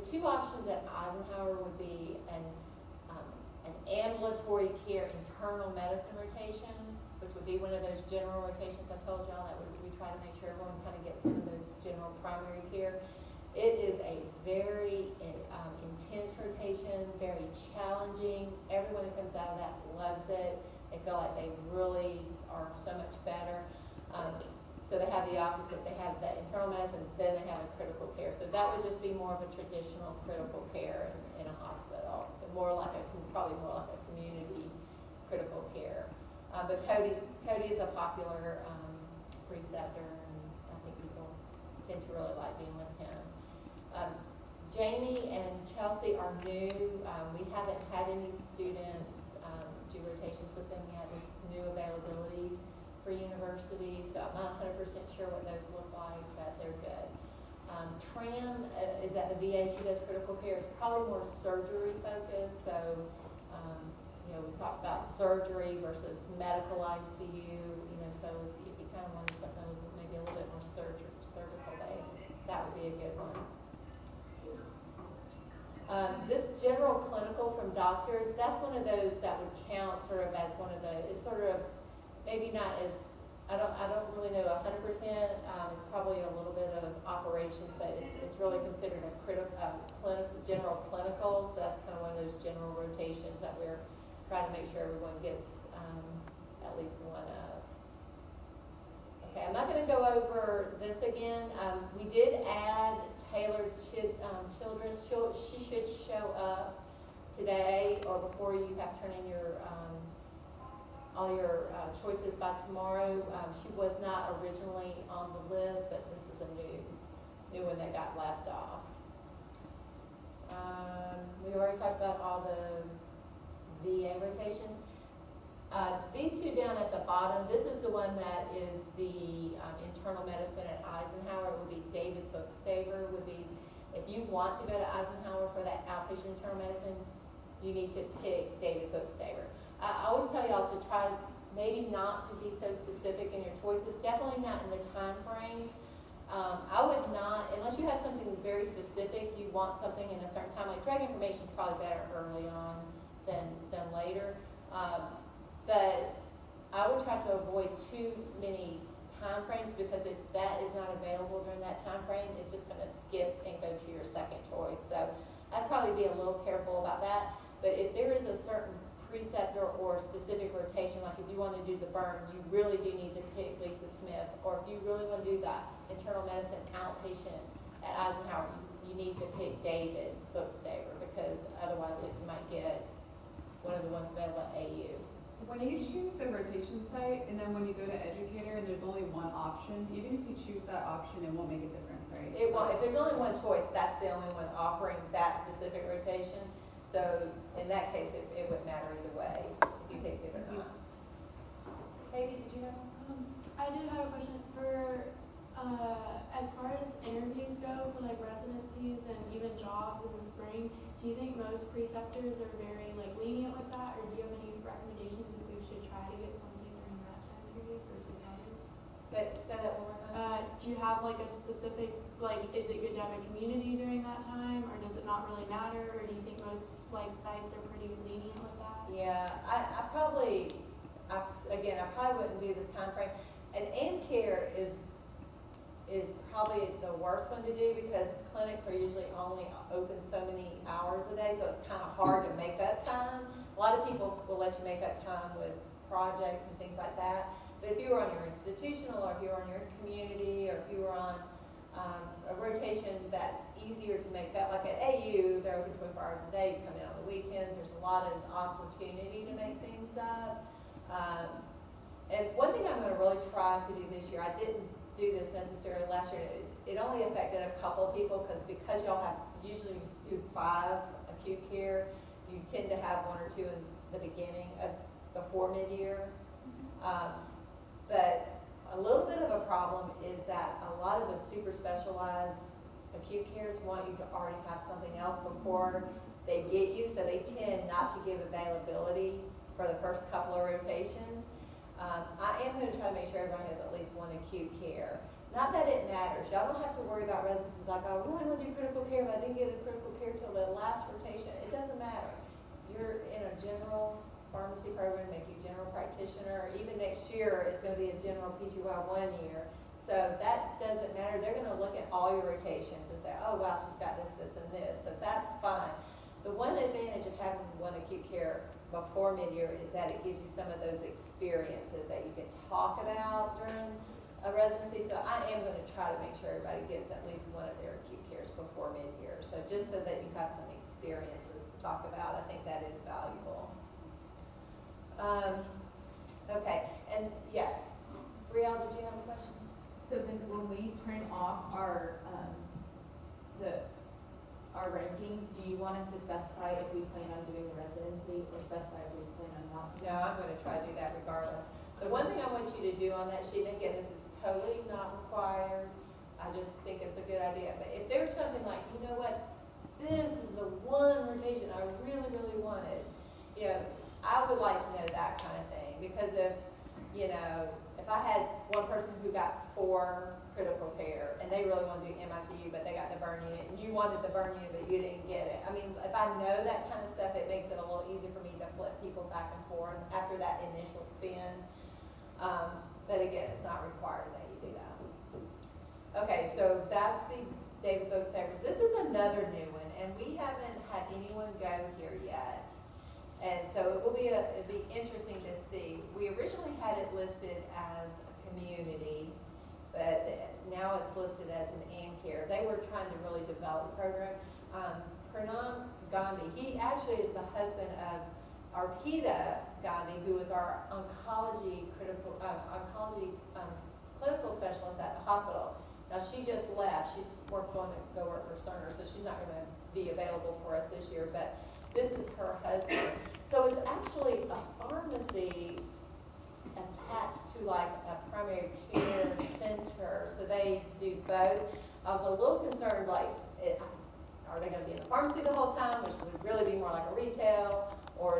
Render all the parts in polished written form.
two options at Eisenhower would be an ambulatory care internal medicine rotation, which would be one of those general rotations I told y'all that we try to make sure everyone kind of gets one of those general primary care. It is a very intense rotation, very challenging. Everyone who comes out of that loves it. They feel like they really are so much better. So they have the opposite. They have that internal medicine, then they have a critical care. So that would just be more of a traditional critical care in a hospital, probably more like a community critical care. But Cody is a popular preceptor, and I think people tend to really like being with him. Jamie and Chelsea are new. We haven't had any students do rotations with them yet. This is new availability for university, so I'm not 100% sure what those look like, but they're good. Tram is at the VA. She does critical care. It's probably more surgery focused, so we talked about surgery versus medical ICU, so if you kind of wanted something that was maybe a little bit more surgical based, that would be a good one. This general clinical from doctors, that's one of those that would count sort of as one of the, it's sort of maybe not as, I don't really know 100%, it's probably a little bit of operations, but it's really considered a general clinical, so that's kind of one of those general rotations that we're trying to make sure everyone gets at least one of. Okay, I'm not going to go over this again. We did add Taylor Childress. She should show up today or before you have to turn in your all your choices by tomorrow. She was not originally on the list, but this is a new one that got left off. We already talked about all the VA rotations. These two down at the bottom, this is the one that is the internal medicine at Eisenhower. It would be David Bookstaver. Would be, if you want to go to Eisenhower for that outpatient internal medicine, you need to pick David Bookstaver. I always tell y'all to try maybe not to be so specific in your choices, definitely not in the time frames. I would not, unless you have something very specific, you want something in a certain time, like drug information is probably better early on than later. But I would try to avoid too many time frames, because if that is not available during that time frame, it's just going to skip and go to your second choice. So I'd probably be a little careful about that. But if there is a certain preceptor or specific rotation, like if you want to do the burn, you really do need to pick Lisa Smith. Or if you really want to do that internal medicine outpatient at Eisenhower, you need to pick David Bookstaver, because otherwise you might get one of the ones available at AU. When you choose the rotation site, and then when you go to educator and there's only one option, even if you choose that option, it won't make a difference, right? It won't. If there's only one choice, that's the only one offering that specific rotation. So in that case, it wouldn't matter either way if you picked it or not. Katie, did you have one? I did have a question for, as far as interviews go for like residencies and even jobs in the spring, do you think most preceptors are very lenient with that, or do you have any recommendations if we should try to get something during that time period versus others? Say that one more time. Do you have a specific, is it good to have a community during that time, or does it not really matter, or do you think most sites are pretty lenient with that? Yeah, I probably wouldn't do the time frame. And AmCare is probably the worst one to do, because clinics are usually only open so many hours a day, so it's kind of hard to make up time. A lot of people will let you make up time with projects and things like that. But if you were on your institutional, or if you were on your community, or if you were on a rotation that's easier to make up, like at AU, they're open 24 hours a day, you come in on the weekends, there's a lot of opportunity to make things up. And one thing I'm going to really try to do this year, I didn't do this necessarily last year, it only affected a couple of people, because y'all usually do 5 acute care, you tend to have 1 or 2 in the beginning before mid-year. But a little bit of a problem is that a lot of the super specialized acute cares want you to already have something else before they get you, so they tend not to give availability for the first couple of rotations. I am going to try to make sure everybody has at least 1 acute care. Not that it matters. Y'all don't have to worry about residencies like, oh, I really want to do critical care, but I didn't get a critical you're in a general pharmacy program, make you general practitioner, even next year, it's gonna be a general PGY 1 year. So that doesn't matter, they're gonna look at all your rotations and say, oh wow, she's got this, this, and this, so that's fine. The one advantage of having one acute care before mid-year is that it gives you some of those experiences that you can talk about during a residency. So I am gonna try to make sure everybody gets at least one of their acute cares before mid-year. So just so that you have some experiences to talk about, I think that is valuable. Okay, and yeah, Brielle, did you have a question? So then when we print off our rankings, do you want us to specify if we plan on doing the residency or specify if we plan on not? No, I'm gonna try to do that regardless. The one thing I want you to do on that sheet, and again, this is totally not required, I just think it's a good idea, but if there's something like, you know what, this is the one rotation I really, really wanted, you know, I would like to know that kind of thing, because if, you know, if I had one person who got 4 critical care, and they really want to do MICU, but they got the burn unit, and you wanted the burn unit, but you didn't get it. I mean, if I know that kind of stuff, it makes it a little easier for me to flip people back and forth after that initial spin. But again, it's not required that you do that. Okay, so that's the David Bogue Saver. This is another new one, and we haven't had anyone go here yet. And so it will be it'd be interesting to see. We originally had it listed as a community, but now it's listed as an AmCare. They were trying to really develop a program. Pranam Gandhi, he actually is the husband of Arpita Gandhi, who is our oncology clinical specialist at the hospital. Now she just left. She's going to go work for Cerner, so she's not going to be available for us this year. But this is her husband. So it's actually a pharmacy attached to like a primary care center. So they do both. I was a little concerned, like, are they going to be in the pharmacy the whole time, which would really be more like a retail, or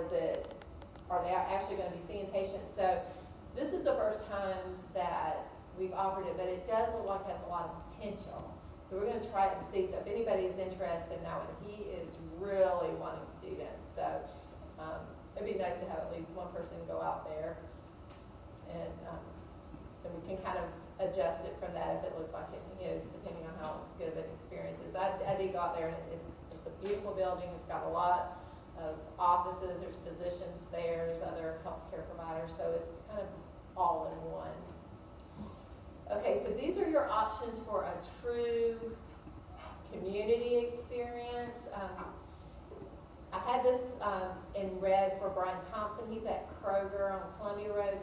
are they actually going to be seeing patients? So this is the first time that we've offered it, but it does look like it has a lot of potential. So we're going to try it and see. So if anybody is interested in that one, he is really wanting students. So it'd be nice to have at least one person go out there, and then we can kind of adjust it from that if it looks like it, you know, depending on how good of an experience is. I did go out there, and it's a beautiful building. It's got a lot of offices. There's physicians there. There's other healthcare providers. So it's kind of all in one. Okay, so these are your options for a true community experience. I had this in red for Brian Thompson. He's at Kroger on Columbia Road.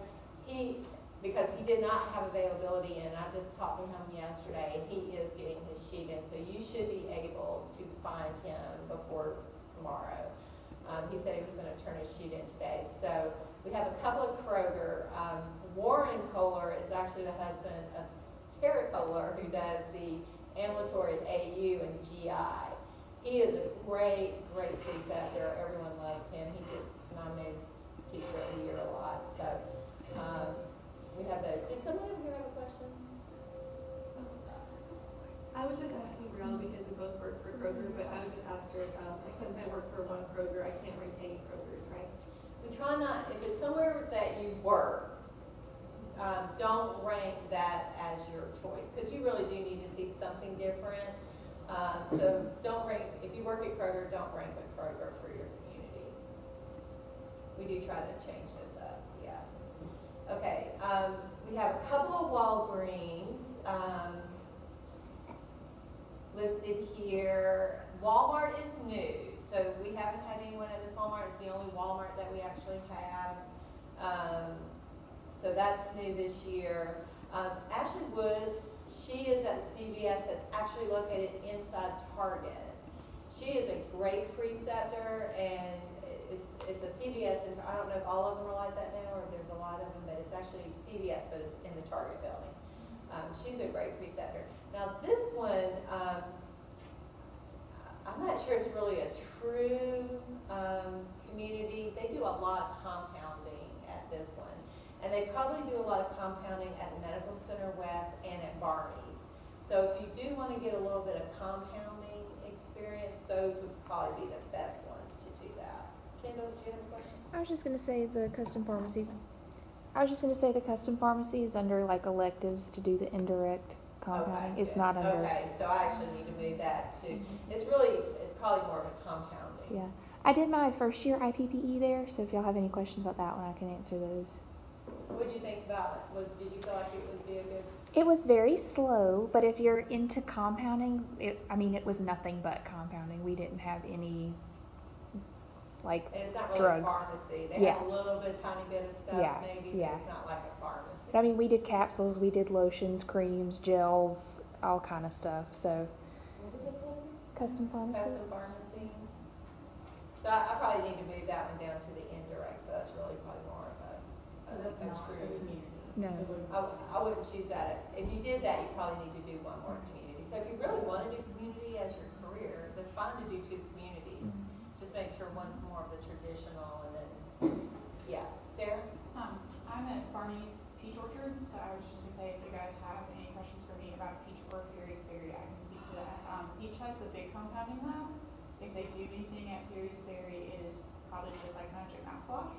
Because he did not have availability in, I just talked to him yesterday, and he is getting his sheet in, so you should be able to find him before tomorrow. He said he was going to turn his sheet in today. So we have a couple of Kroger. Warren Kohler is actually the husband of Tara Kohler, who does the ambulatory at AU and GI. He is a great, great preceptor. Everyone loves him. He gets nominated Teacher of the Year a lot. So we have those. Did someone over here have a question? I was just asking Brielle because we both work for Kroger, but I would just ask her, like, since I work for one Kroger, I can't rank any Krogers, right? We try not, if it's somewhere that you work, don't rank that as your choice, because you really do need to see something different. So don't rank, if you work at Kroger, don't rank with Kroger for your community. We do try to change those up, yeah. Okay, we have a couple of Walgreens listed here. Walmart is new, so we haven't had anyone at this Walmart. It's the only Walmart that we actually have. So that's new this year. Ashley Woods, she is at the CVS that's actually located inside Target. She is a great preceptor, and it's a CVS, and I don't know if all of them are like that now or if there's a lot of them, but it's actually CVS, but it's in the Target building. She's a great preceptor. Now this one, I'm not sure it's really a true community. They do a lot of compounding at this one. And they probably do a lot of compounding at Medical Center West and at Barney's. So if you do want to get a little bit of compounding experience, those would probably be the best ones to do that. Kendall? Angela, did you have a question? I was just gonna say the custom pharmacies. I was just gonna say the custom pharmacy is under like electives to do the indirect compounding. Okay, It's good. not under. Okay, so I actually need to move that to, Mhm. it's probably more of a compounding. Yeah, I did my first year IPPE there, so if y'all have any questions about that one, I can answer those. What did you think about it? Did you feel like it would be a good? It was very slow, but if you're into compounding, it was nothing but compounding. We didn't have any like And it's not really drugs. a pharmacy. They Yeah. have a little bit, tiny bit of stuff Yeah, maybe, yeah. but it's not like a pharmacy. But, I mean, we did capsules, we did lotions, creams, gels, all kind of stuff. So What was it called? custom pharmacy. Custom pharmacy. So I probably need to move that one down to the indirect, so that's really probably more of a, So that's a not true. a community. No. It wouldn't- I wouldn't choose that. If you did that, you probably need to do one more community. So if you really want to do community as your career, that's fine to do 2 communities. Just make sure one's more of the traditional and then, yeah. Sarah? I'm at Barney's Peach Orchard, so I was just gonna say, if you guys have any questions for me about Peach or Furious Ferry, I can speak to that. Peach has the big compounding lab. If they do anything at Furious Ferry, it is probably just like magic mouthwash.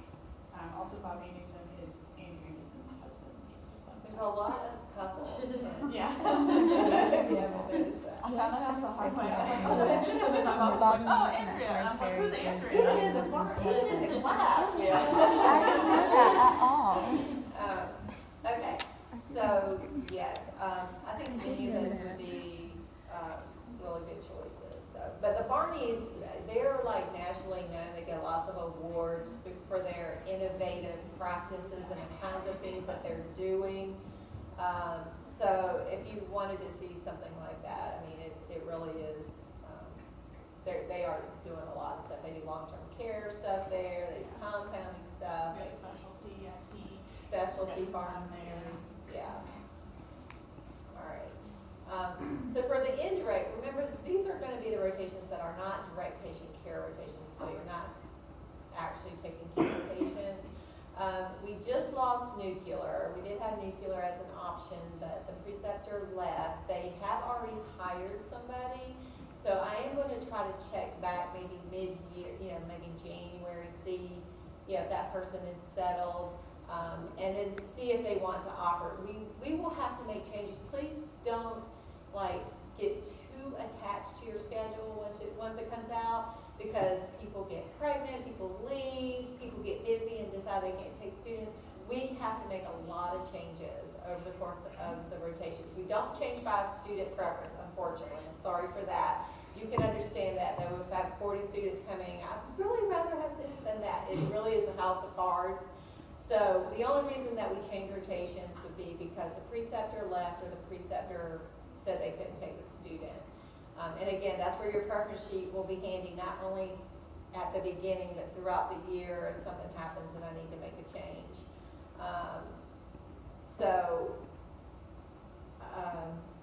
Also Bobby Newsom is Andrew Newsom's husband, just a fun There's fact. a lot of couples. Yeah. I haven't noticed that. I found that out the hard way. I was like, oh, Newsom, and my mom was like, oh, Andrea. And I was like, who's Andrea? Even in the class, yeah. I didn't know that at all. Okay, so, yes, I think any of those would be, really good choices, so. But the Barneys, they're like nationally known, they get lots of awards for their innovative practices and the kinds of things that they're doing. So if you wanted to see something like that, I mean, it really is, they are doing a lot of stuff. They do long-term care stuff there, they do compounding stuff. We have specialty, I see. Specialty Yes, down pharmacy, there. yeah. All right. So for the indirect, remember, these are gonna be the rotations that are not direct patient care rotations, so you're not actually taking care of patients. We just lost nuclear. We did have nuclear as an option, but the preceptor left. They have already hired somebody, so I am gonna try to check back maybe mid-year, maybe January, see, if that person is settled. And then see if they want to offer. We will have to make changes. Please don't get too attached to your schedule once it comes out, because people get pregnant, people leave, people get busy and decide they can't take students. We have to make a lot of changes over the course of the rotations. We don't change by student preference, unfortunately. I'm sorry for that. You can understand that, though. If I have 40 students coming, I'd really rather have this than that. It really is a house of cards. So the only reason that we change rotations would be because the preceptor left or the preceptor said they couldn't take the student. And again, that's where your preference sheet will be handy, not only at the beginning, but throughout the year if something happens and I need to make a change.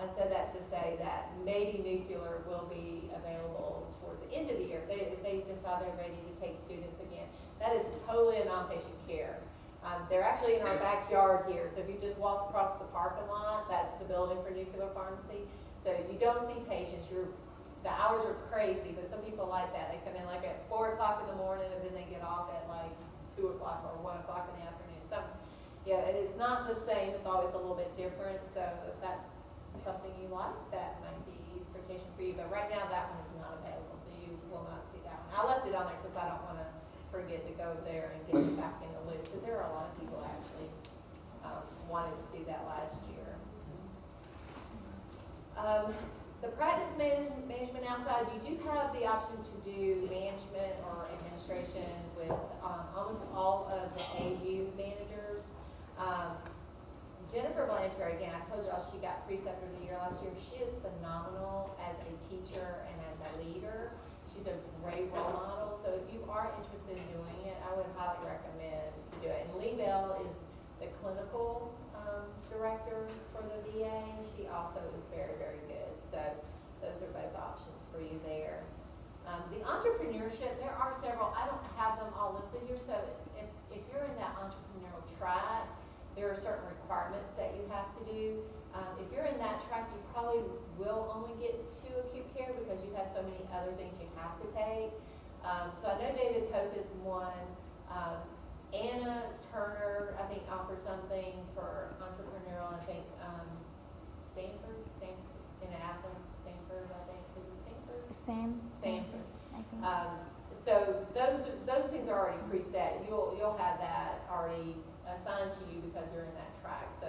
I said that to say that maybe nuclear will be available towards the end of the year if they decide they're ready to take students again. That is totally a non-patient care. They're actually in our backyard here, so if you just walked across the parking lot, that's the building for nuclear pharmacy. So you don't see patients. The hours are crazy, but some people like that. They come in like at 4 o'clock in the morning and then they get off at like 2 o'clock or 1 o'clock in the afternoon. So yeah, it is not the same. It's always a little bit different. So if that's something you like, that might be rotation for you. But right now that one is not available, so you will not see that one. I left it on there because I don't want to forget to go there and get it back in the loop, because there are a lot of people actually wanted to do that last year. The practice management outside, you do have the option to do management or administration with almost all of the AU managers. Jennifer Blanchard, again, I told y'all she got Preceptor of the Year last year. She is phenomenal as a teacher and as a leader. She's a great role model. So if you are interested in doing it, I would highly recommend to do it. And Lee Bell is the clinical director for the VA. She also is very, very good. So those are both options for you there. The entrepreneurship, there are several. I don't have them all listed here. So if you're in that entrepreneurial track, there are certain requirements that you have to do. If you're in that track, you probably will only get to acute care because you have so many other things you have to take. So I know David Pope is one. Anna Turner, I think, offered something for entrepreneurial, I think, Stanford, in Athens, Stanford, I think, is it Stanford? Stanford. I think. So those things are already preset. You'll have that already assigned to you because you're in that track. So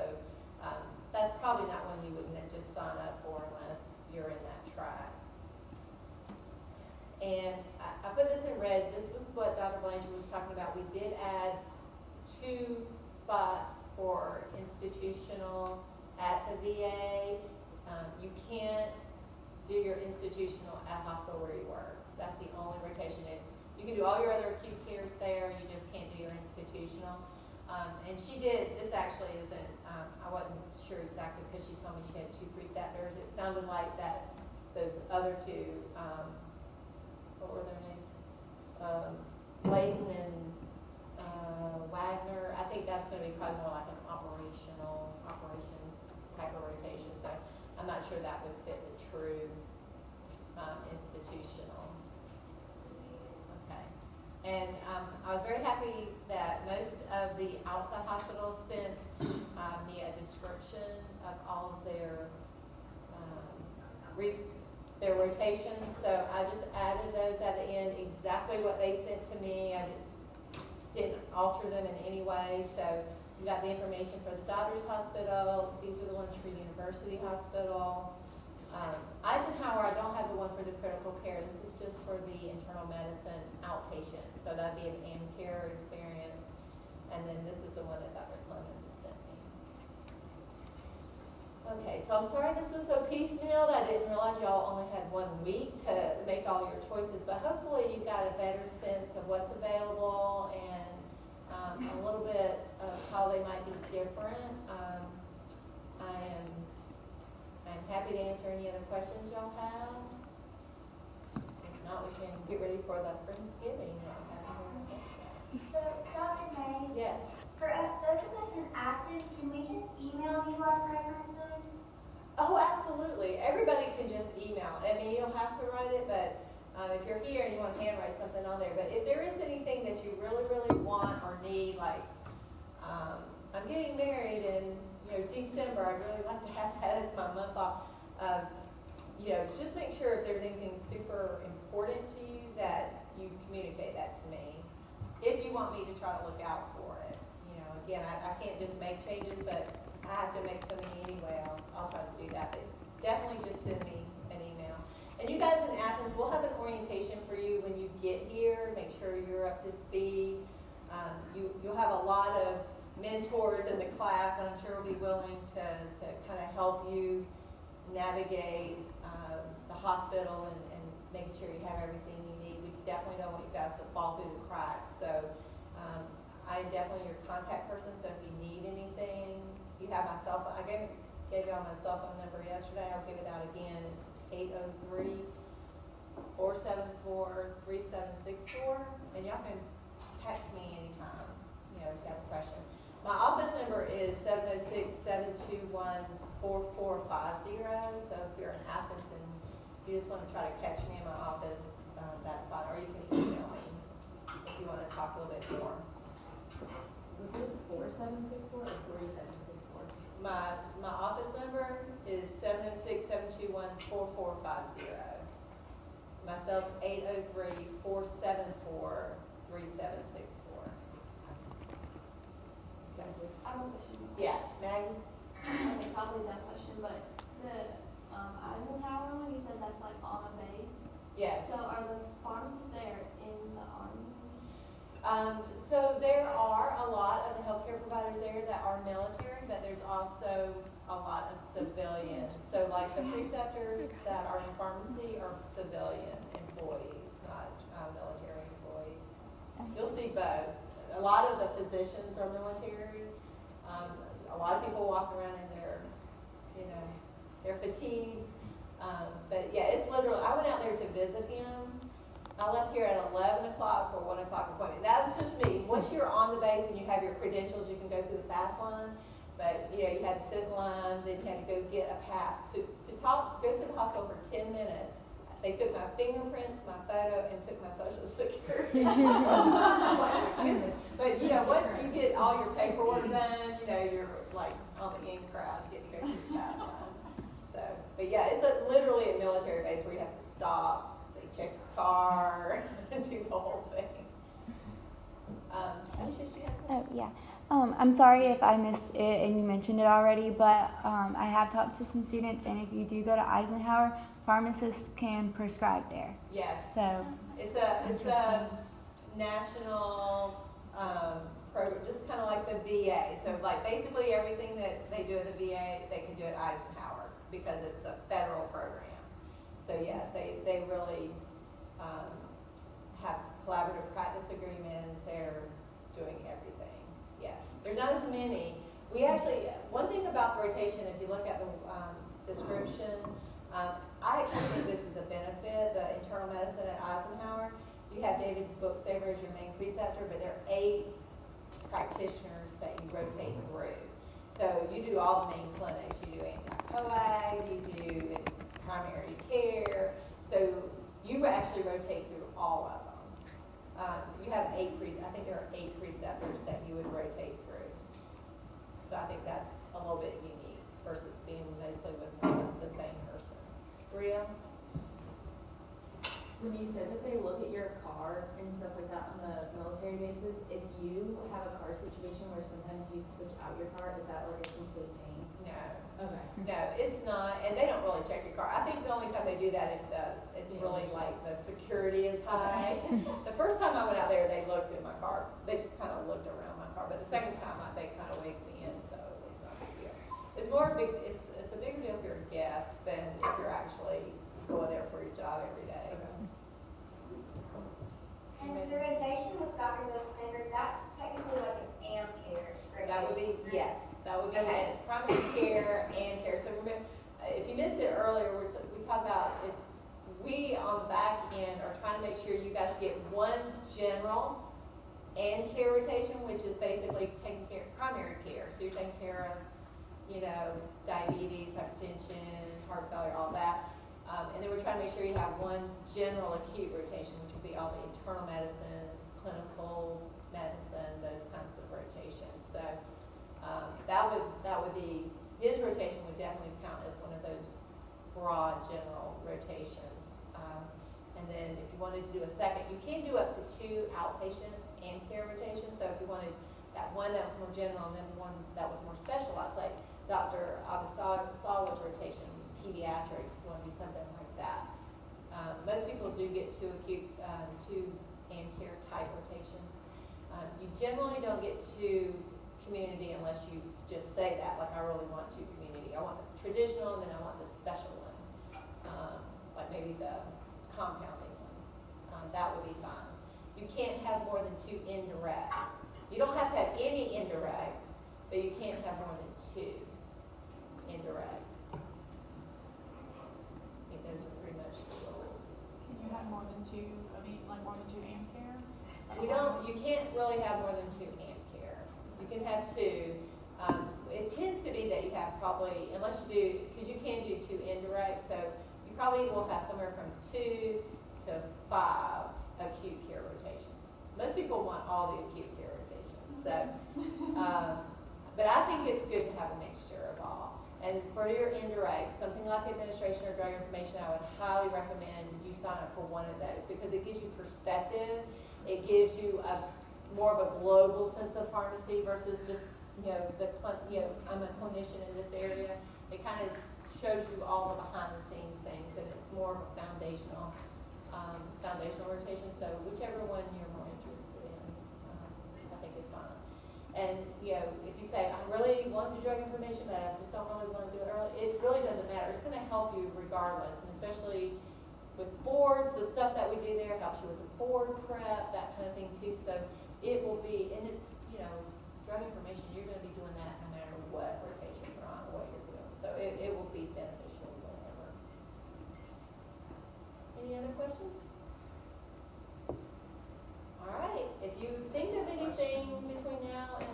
that's probably not one you would just sign up for unless you're in that track. And I put this in red. This was what Dr. Belanger was talking about. We did add 2 spots for institutional at the VA. You can't do your institutional at a hospital where you work. That's the only rotation. You can do all your other acute cares there, you just can't do your institutional. And she did, this actually isn't, I wasn't sure exactly because she told me she had 2 preceptors. It sounded like that those other 2, what were their names? Layton and Wagner. I think that's going to be probably more like an operations type of rotation. So I'm not sure that would fit the true institutional. Okay. And I was very happy that most of the outside hospitals sent me a description of all of their rotations. So I just added those at the end, exactly what they sent to me. I didn't alter them in any way. So you got the information for the Doctors Hospital. These are the ones for University Hospital. Eisenhower, I don't have the one for the critical care. This is just for the internal medicine outpatient. So that'd be an AmCare experience. And then this is the one that Dr. Clemens sent me. Okay, so I'm sorry this was so piecemeal. I didn't realize y'all only had 1 week to make all your choices, but hopefully you got a better sense of what's available and a little bit of how they might be different. I'm happy to answer any other questions y'all have. If not, we can get ready for the Friendsgiving. So, Dr. May, Yes. for those of us in Athens, can we just email you our preferences? Oh, absolutely. Everybody can just email. I mean, you don't have to write it, but if you're here and you want to handwrite something on there. But if there is anything that you really, really want or need, like I'm getting married in December, I'd really like to have that as my month off. Just make sure if there's anything super important to you that you communicate that to me. If you want me to try to look out for it. Again, I can't just make changes, but I have to make something anyway. I'll try to do that. But definitely just send me an email. And you guys in Athens, we'll have an orientation for you when you get here. Make sure you're up to speed. You'll have a lot of mentors in the class, and I'm sure will be willing to kind of help you navigate the hospital and making sure you have everything you need. We definitely don't want you guys to fall through the cracks. So I'm definitely your contact person, so if you need anything, you have my cell phone. I gave y'all my cell phone number yesterday. I'll give it out again. It's 803-474-3764, and y'all can text me anytime, if you have a question. My office number is 706-721-4450, so if you're in Athens and you just want to try to catch me in my office, that's fine, or you can email me if you want to talk a little bit more. Was it 4764 or 3764? My office number is 706-721-4450. My cell's 803-474-3764. I have a question. Yeah, Maggie? Okay, probably that question, but the Eisenhower one, you said that's like on a base. Yes. So are the pharmacists there in the Army? So there are a lot of the healthcare providers there that are military, but there's also a lot of civilians. So like the preceptors that are in pharmacy are civilian employees, not military employees. You'll see both. A lot of the physicians are military. A lot of people walk around in their fatigues. But yeah, it's literally, I went out there to visit him. I left here at 11 o'clock for 1 o'clock appointment. That was just me. Once you're on the base and you have your credentials, you can go through the fast line. But you had to sit in line, then you had to go get a pass go to the hospital for 10 minutes. They took my fingerprints, my photo, and took my social security. Oh my goodness. But, you know, once you get all your paperwork done, you know, you're like on the in crowd, you get to go through the fast line. So, but yeah, it's literally a military base where you have to stop, they check your car, and do the whole thing. Alicia, do you have a question? Oh, yeah. I'm sorry if I missed it and you mentioned it already, but I have talked to some students, and if you do go to Eisenhower, pharmacists can prescribe there. Yes. So, It's a national program, just kind of like the VA. So like basically everything that they do at the VA, they can do at Eisenhower because it's a federal program. So yes, they really have collaborative practice agreements. They're doing everything. Yeah, there's not as many. We actually, one thing about the rotation, if you look at the description, I actually think this is a benefit, the internal medicine at Eisenhower. You have David Booksaver as your main preceptor, but there are 8 practitioners that you rotate through. So you do all the main clinics. You do anti-coag, you do primary care. So you actually rotate through all of them. You have I think there are 8 preceptors that you would rotate through. So I think that's a little bit unique versus being mostly with the same person. Bria? When you said that they look at your car and stuff like that on the military bases, if you have a car situation where sometimes you switch out your car, is that like a complete pain? No. Okay. No, it's not, and they don't really check your car. I think the only time they do that is it's really like the security is high. The first time I went out there, they looked at my car. They just kind of looked around my car, but the second time they kind of wigged me in, so it's not a big deal. It's a bigger deal if you're a guest than if you're actually going there for your job every day. And the rotation with Dr. Booksaver, that's technically like an AM care rotation. That would be, right? yes, that would be Okay. primary care and care. So remember, if you missed it earlier, we talked about we on the back end are trying to make sure you guys get one general and care rotation, which is basically taking care of primary care. So you're taking care of, you know, diabetes, hypertension, heart failure, all that. And then we're trying to make sure you have one general acute rotation, which would be all the internal medicines, clinical medicine, those kinds of rotations. So that would be, his rotation would definitely count as one of those broad general rotations. And then if you wanted to do a second, you can do up to 2 outpatient and care rotations. So if you wanted that one that was more general and then one that was more specialized, like Dr. Abasawa's rotation, pediatrics, if you want to do something like that. Most people do get 2 acute, 2 and care type rotations. You generally don't get 2 community unless you just say that, like I really want 2 community. I want the traditional and then I want the special one, like maybe the compounding one. That would be fine. You can't have more than 2 indirect. You don't have to have any indirect, but you can't have more than 2 indirect. I think those are pretty much the rules. Can you have more than 2, like more than 2 AM care? You can't really have more than 2 amp care. You can have 2. It tends to be that you have probably, unless you do, because you can do 2 indirect, so you probably will have somewhere from 2 to 5 acute care rotations. Most people want all the acute care rotations, so, but I think it's good to have a mixture of all. And for your indirect, something like administration or drug information, I would highly recommend you sign up for one of those because it gives you perspective. It gives you more of a global sense of pharmacy versus just, I'm a clinician in this area. It kind of shows you all the behind the scenes things, and it's more of a foundational rotation. So whichever one you're more interested in, I think is fine. And if you say I really want to do drug information, but I just don't really want to do it early, it really doesn't matter. It's going to help you regardless, and especially with boards, the stuff that we do there helps you with the board prep, that kind of thing too. So it will be, and it's it's drug information. You're going to be doing that no matter what rotation you're on or what you're doing. So it will be beneficial whenever. Any other questions? All right. If you think of anything between now and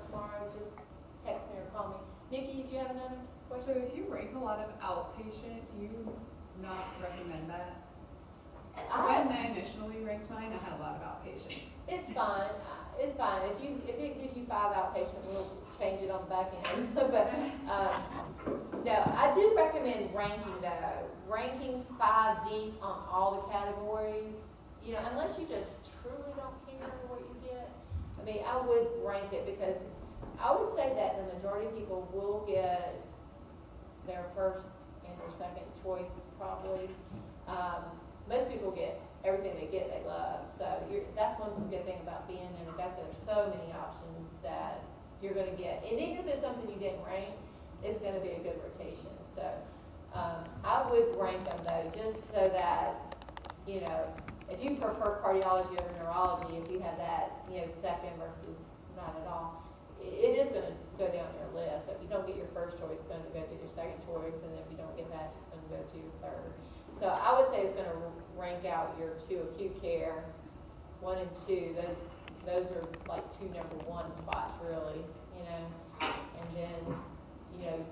tomorrow, just text me or call me. Nikki, do you have another So question? if you rank a lot of outpatient, do you not recommend that? I When I initially ranked mine, I had a application. It's fine, it's fine. If it gives you 5 outpatient, we'll change it on the back end. But, no, I do recommend ranking though. Ranking 5 deep on all the categories, you know, unless you just truly don't care what you get. I mean, I would rank it because I would say that the majority of people will get their first and their second choice probably. Most people get everything they get, they love. So that's one good thing about being in Augusta. There's so many options that you're going to get. And even if it's something you didn't rank, it's going to be a good rotation. So I would rank them though, just so that, you know, if you prefer cardiology over neurology, if you have that, you know, second versus not at all, it is going to go down your list. If you don't get your first choice, it's going to go to your second choice. And if you don't get that, it's going to go to your third. So I would say it's going to rank out your 2 acute care, 1 and 2. Those are like 2 number 1 spots really, you know. And then, you know,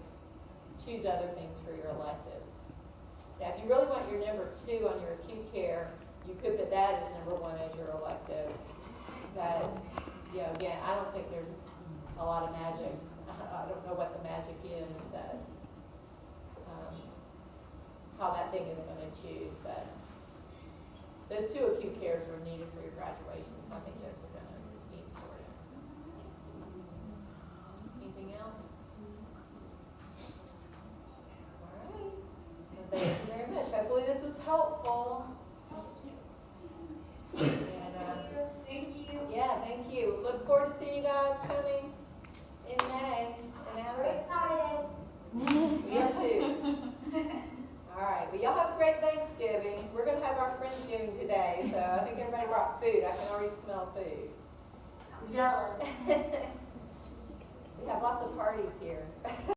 choose other things for your electives. Now, if you really want your number 2 on your acute care, you could put that as number 1 as your elective. But, you know, again, I don't think there's a lot of magic. I don't know what the magic is that. How that thing is going to choose, but those 2 acute cares are needed for your graduation, so I think those are going to be important. Anything else? All right. Well, thank you very much. Hopefully this was helpful. And, Thank you. yeah, thank you. Look forward to seeing you guys coming in May in We're Athens. excited. We are too. All right, well, y'all have a great Thanksgiving. We're going to have our Friendsgiving today, so I think everybody brought food. I can already smell food. I'm jealous. We have lots of parties here.